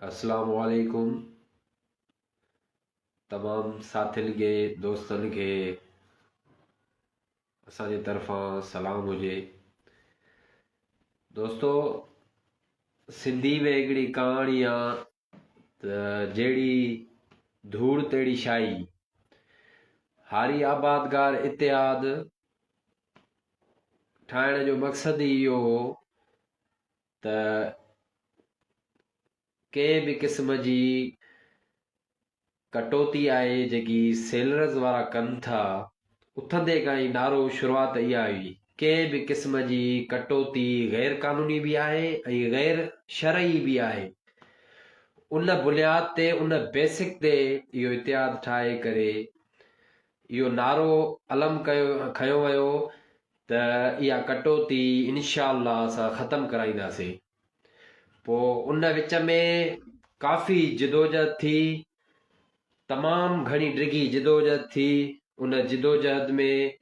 अस्सलामु अलैकुम। तमाम साथियुनि खे दोस्तनि खे असांजे तरफ़ां सलाम हुजे। दोस्तो, सिंधी में हिकिड़ी कहाणी आहे त जहिड़ी धूड़ तहिड़ी शाही। हारी आबादगार इतिहाद ठाहिण जो मक़सदु ई इहो हो त कंहिं बि क़िस्म जी कटौती आहे जेकी सेलर्स वारा कनि था, उथंदे खां ई नारो शुरूआत इहा हुई। कंहिं बि क़िस्म जी कटौती गैर कानूनी बि आहे ऐं गैर शरई बि आहे। उन बुनियाद ते, उन बेसिक ते इहो इतिहाद ठाहे करे इहो नारो अलम खयो वियो त इहा कटौती इंशाअल्लाह असां ख़तमु कराईंदासीं। पोइ उन विच में काफ़ी जिदोजहद थी, तमामु घणी डिघी जिदोजहद थी। उन जिदोजहद में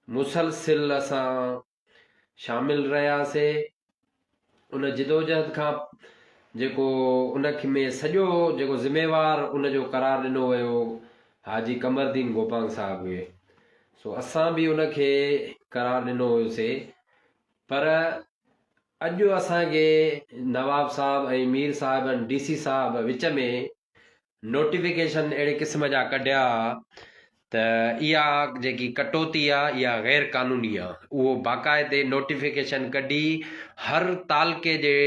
मुसलसिल असां शामिल रहियासीं। उन जिदोजहद खां जेको उन में सॼो जेको ज़िम्मेवार उनजो करार ॾिनो वियो हाजी कमरदीन गोपांग साहब खे। सो असां बि उनखे करार ॾिनो हुयोसीं। पर अॼु असांखे नवाब साहब ऐं मीर साहिब DC साहब विच में नोटिफिकेशन अहिड़े क़िस्म जा कढिया त इहा जेकी कटौती आहे इहा गैर कानूनी आहे। उहो बाक़ाइदे नोटिफिकेशन कढी हर तालके जे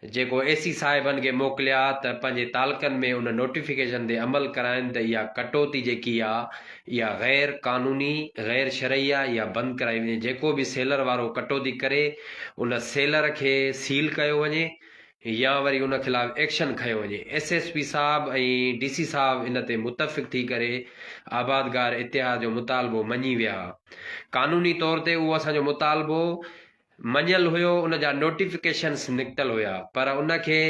जेको AC साहिबनि खे मोकिलिया त पंहिंजे तालकनि में उन नोटिफिकेशन ते अमल कराइनि त इहा कटौती जेकी आहे इहा गैर कानूनी गैर शरई आहे, इहा बंदि कराई वञे। जेको बि सेलर वारो कटौती करे उन सेलर खे सील कयो वञे या वरी उन ख़िलाफ़ एक्शन खयो वञे। SSP साहब ऐं DC साहब इन ते मुतफ़िक़ थी करे आबादगार इतिहाद जो मुतालबो मञी विया। कानूनी तौर ते उहो असांजो मुतालबो मञियल हुयो, उन जा नोटिफिकेशन्स निकितल हुया, पर उनखे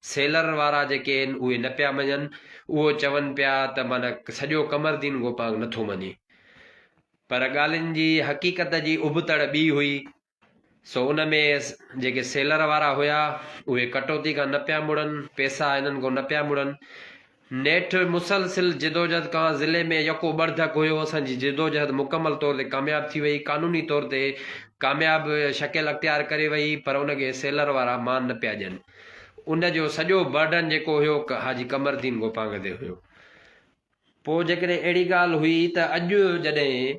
सेलर वारा जेके आहिनि उहे न पिया मञनि। उहो चवनि पिया त माना सॼो कमरदीन गोपांग नथो मञे। पर ॻाल्हियुनि जी हक़ीक़त जी उबतड़ ॿी हुई। सो उन में जेके सेलर वारा हुया उहे कटौती खां न पिया मुड़नि, पैसा इन्हनि खां न पिया मुड़नि। नेठि मुसलसिल जिदोजहद खां ज़िले में यको बर्धक हुयो। असांजी जिदोजहद मुकमल तौर ते कामयाबु थी वई, कानूनी तौर ते कामयाबु शकिल अख़्तियार करे वई, पर उनखे सेलर वारा मान न पिया ॾियनि। उनजो सॼो बर्डन जेको हुयो हाजी कमरदीन गोपांग ते हुयो। पोइ जेकॾहिं अहिड़ी ॻाल्हि हुई त अॼु जॾहिं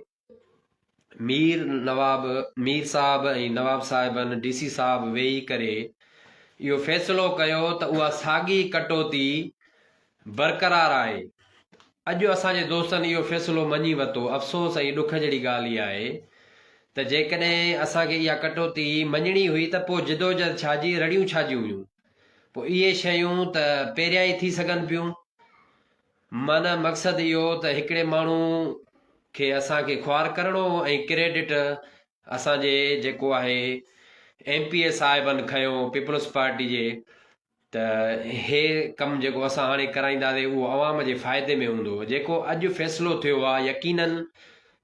मीर साहब ऐं नवाब साहिबनि DC साहब वेही करे इहो फ़ैसिलो कयो त उहा साॻी कटौती बरक़रार आहे। अॼु असांजे दोस्तनि इहो फ़ैसिलो मञी वरितो। अफ़सोस ऐं ॾुख जहिड़ी ॻाल्हि इहा आहे त जेकॾहिं असांखे इहा कटौती मञणी हुई त पोइ जिदोजहद छाजी, रड़ियूं छाजी हुयूं। पोइ इहे शयूं त पहिरियां ई थी सघनि पियूं। माना मक़सदु इहो त हिकिड़े माण्हू खे असांखे ख्वार करिणो ऐं क्रेडिट असांजे जेको आहे MPA साहिबनि खयो पीपल्स पार्टी जे, त हे कमु जेको असां हाणे कराईंदासीं उहो अवाम जे फ़ाइदे में हूंदो। जेको अॼु फ़ैसिलो थियो आहे यकीनन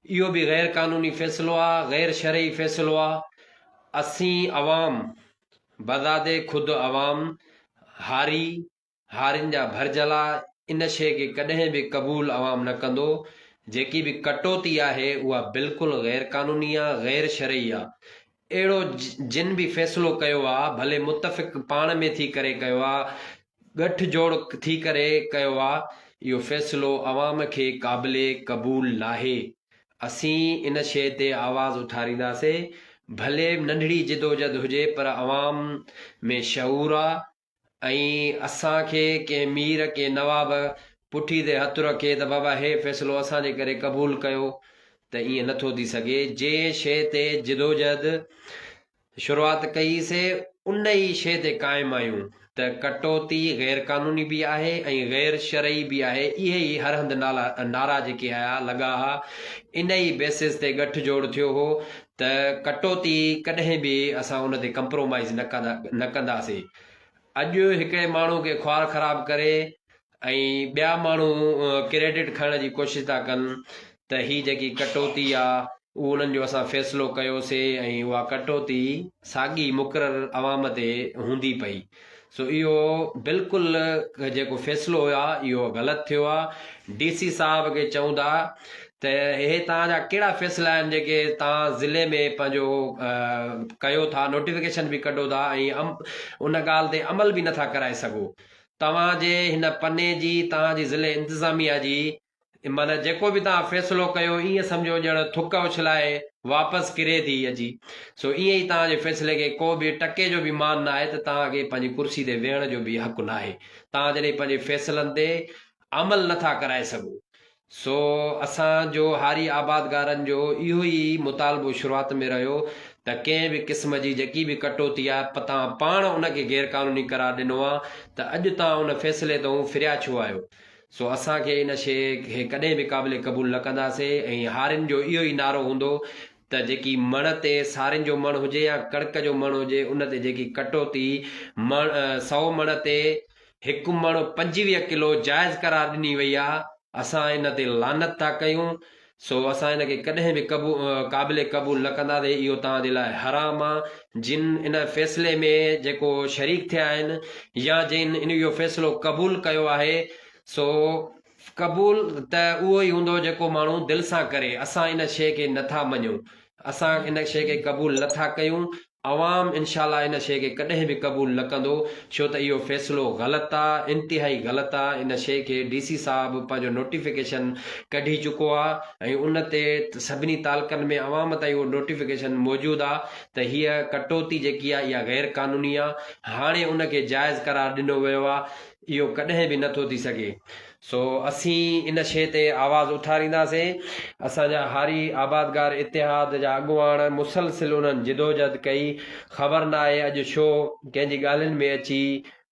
इहो बि गैर कानूनी फ़ैसिलो आहे, गैर शरई फ़ैसिलो आहे। असीं अवाम बज़ादे ख़ुदि अवाम हारियुनि जा भरजला इन शइ खे कॾहिं बि क़बूल अवाम न कंदो। जेकी बि कटौती आहे उहा बिल्कुलु गैर कानूनी आहे, गैर शरई आहे। अहिड़ो जिन बि फ़ैसिलो कयो आहे, भले मुतफ़िक़ पाण में थी करे कयो आहे, गठजोड़ थी करे कयो आहे, इहो फ़ैसिलो अवाम खे क़ाबिले क़बूल नाहे। असीं इन शइ ते आवाज़ उथारींदासीं। भले नंढड़ी जिदोजहद हुजे, पर अवाम में शऊर आहे ऐं असांखे कंहिं मीर के नवाब पुठी ते हथु रखे त बाबा हे फ़ैसिलो असांजे करे क़बूल कयो, त ईअं नथो थी सघे। जंहिं शइ ते जिदोजहद शुरूआत कईसीं उन ई शइ ते क़ाइमु आहियूं त कटौती गैर कानूनी बि आहे ऐं गैर शरई बि आहे। इहे ई हर हंधि नारा जेके आया लॻा हा, इन ई बेसिस ते गठजोड़ थियो हो त कटौती कॾहिं बि असां उन ते कंप्रोमाइज़ न कंदासीं। अॼु हिकिड़े माण्हू खे ख्वार ख़राबु करे ऐं ॿिया माण्हू क्रेडिट खणण जी कोशिशि था कनि त ही जेकी कटौती आहे उहो उन्हनि जो असां फ़ैसिलो कयोसीं ऐं उहा कटौती साॻी मुक़ररु अवाम ते हूंदी पई। सो इहो बिल्कुलु जेको फ़ैसिलो आहे इहो ग़लति थियो आहे। DC साहब खे चऊं था त हे तव्हांजा कहिड़ा फ़ैसिला आहिनि जेके तव्हां ज़िले में पंहिंजो कयो था, नोटिफिकेशन बि कढो था ऐं उन ॻाल्हि ते अमल बि नथा कराए सघो। तव्हांजे हिन पने जी तव्हांजी ज़िले इंतिज़ामिया जी माना जेको बि तव्हां फ़ैसिलो कयो ईअं सम्झो ॼण थुक उछलाए वापसि किरे थी अची। सो ईअं ई तव्हांजे फ़ैसिले खे को बि टके जो बि मान न आहे त तव्हांखे पंहिंजी कुर्सी ते वेहण जो बि हक़ु न आहे। तव्हां जॾहिं पंहिंजे फ़ैसिलनि ते अमल नथा कराए सघो। सो असांजो हारी आबादगारनि जो इहो ई मुतालबो शुरूआति में रहियो त कंहिं बि क़िस्म जी जेकी बि कटौती आहे तव्हां पाण उनखे गैर क़ानूनी करार ॾिनो आहे त अॼु तव्हां उन फ़ैसिले तां फिरिया छो आहियो। सो असांखे इन शइ खे कॾहिं बि क़ाबिल क़बूल न कंदासीं ऐं हारियुनि जो इहो ई नारो हूंदो त जेकी मण ते सारियुनि जो मण हुजे या कणिक जो मण हुजे उन ते जेकी कटौती 100 मण ते 1 मण 25 किलो जाइज़ करार ॾिनी वई आहे, असां इन ते लानत था कयूं। सो असां इनखे कॾहिं बि क़ाबिल क़बूल न कंदासीं। इहो तव्हांजे लाइ हराम आहे। जिन इन फ़ैसिले में जेको शरीक थिया आहिनि या जिन इन इहो फ़ैसिलो क़बूल कयो आहे सो क़बूल त उहो ई हूंदो जेको माण्हू दिलि सां करे। असां इन शइ खे नथा मञूं, असां इन शइ खे क़बूल नथा कयूं। अवाम इनशाला इन शइ खे कॾहिं बि क़बूल न कंदो छो त इहो फ़ैसिलो ग़लति आहे, इंतिहाई ग़लति आहे। इन शइ खे DC साहब पंहिंजो नोटिफिकेशन कढी चुको आहे ऐं उन ते सभिनी तालुकनि में अवाम ताईं उहो नोटिफिकेशन मौजूदु आहे त हीअ कटौती जेकी आहे इहा गैर क़ानूनी आहे। हाणे उनखे जाइज़ करार ॾिनो वियो आहे, इहो कॾहिं बि नथो थी सघे। सो असीं इन शइ ते आवाज़ उथारींदासीं। असांजा हारी आबादगार इतिहाद जा अॻुवाण मुसलसिल उन्हनि जिदोजहद कई। ख़बर न आहे अॼु छो कंहिंजी ॻाल्हियुनि में अची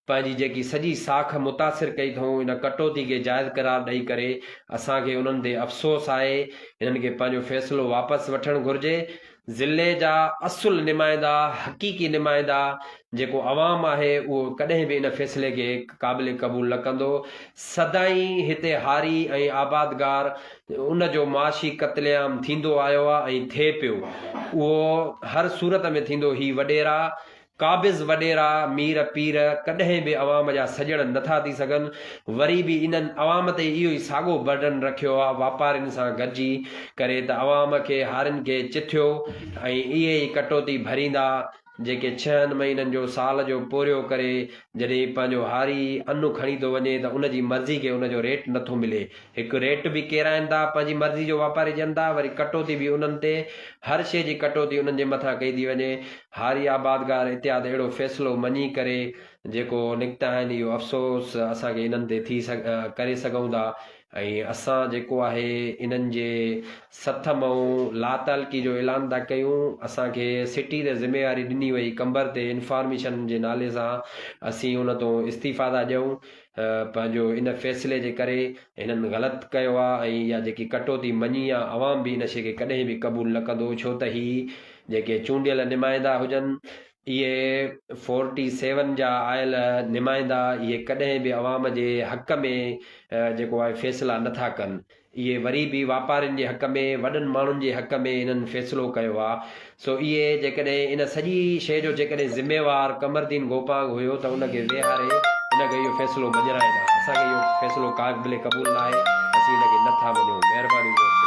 पंहिंजी जेकी सॼी साख मुतासिर कई अथऊं इन कटौती खे जाइज़ करार ॾेई करे। असांखे उन्हनि ते अफ़सोस आहे, हिननि खे पंहिंजो फ़ैसिलो वापसि वठणु घुरिजे। ज़िले जा असुल नुमाइंदा हक़ीक़ी नुमाइंदा जेको अवाम आहे उहो कॾहिं बि इन फ़ैसिले खे क़ाबिल क़बूल न कंदो। सदाईं हिते हारी ऐं आबादगार उन जो माशी क़त्लेआम थींदो आयो आहे ऐं थिए पियो। उहो हर सूरत में थींदो। ही वॾेरा क़ाबिज़ वॾेरा मीर पीर कॾहिं बि अवाम जा सॼण नथा थी सघनि। वरी बि इन्हनि अवाम ते इहो ई साॻियो बर्डन रखियो आहे वापारियुनि सां गॾिजी करे त अवाम खे हारियुनि खे चिथियो ऐं इहे ई कटौती भरींदा जेके 6 महीननि जो साल जो पूरियो करे जॾहिं पंहिंजो हारी अनु खणी थो वञे त उनजी मर्ज़ी खे उनजो रेट नथो मिले। हिकु रेट बि केराइनि था, पंहिंजी मर्ज़ी जो वापारी ॾियनि था, वरी कटौती बि उन्हनि ते हर शइ जी कटौती उन्हनि जे मथां कई थी वञे। हारी आबादगार इतिहाद अहिड़ो फ़ैसिलो मञी करे जेको निकिता आहिनि इहो अफ़सोस असांखे इन्हनि ते करे सघूं था। ऐं असां जेको आहे इन्हनि जे सथ मां लातालकी जो ऐलान था कयूं। असांखे सिटी ते ज़िम्मेवारी ॾिनी वई कंबर ते इंफॉर्मेशन जे नाले सां असीं उन तां इस्तीफ़ा था ॾियूं पंहिंजो इन फ़ैसिले जे करे। हिननि ग़लति कयो आहे ऐं इहा जेकी कटौती मञी आहे अवाम बि इन शइ खे कॾहिं बि क़बूल न कंदो छो त ही जेके चूंडियल नुमाइंदा हुजनि इहे 47 जा आयल नुमाइंदा इहे कॾहिं बि अवाम जे हक़ में जेको आहे फ़ैसिला नथा कनि। इहे वरी बि वापारियुनि जे हक़ में वॾनि माण्हुनि जे हक़ में इन्हनि फ़ैसिलो कयो आहे। सो इहे जेकॾहिं इन सॼी शइ जो जेकॾहिं ज़िम्मेवार कमरदीन गोपांग हुयो त उनखे वेहारे इनखे इहो फ़ैसिलो मञराईंदा। असांखे इहो फ़ैसिलो क़ाबिल क़बूल न आहे, असीं इनखे नथा मञूं। महिरबानी।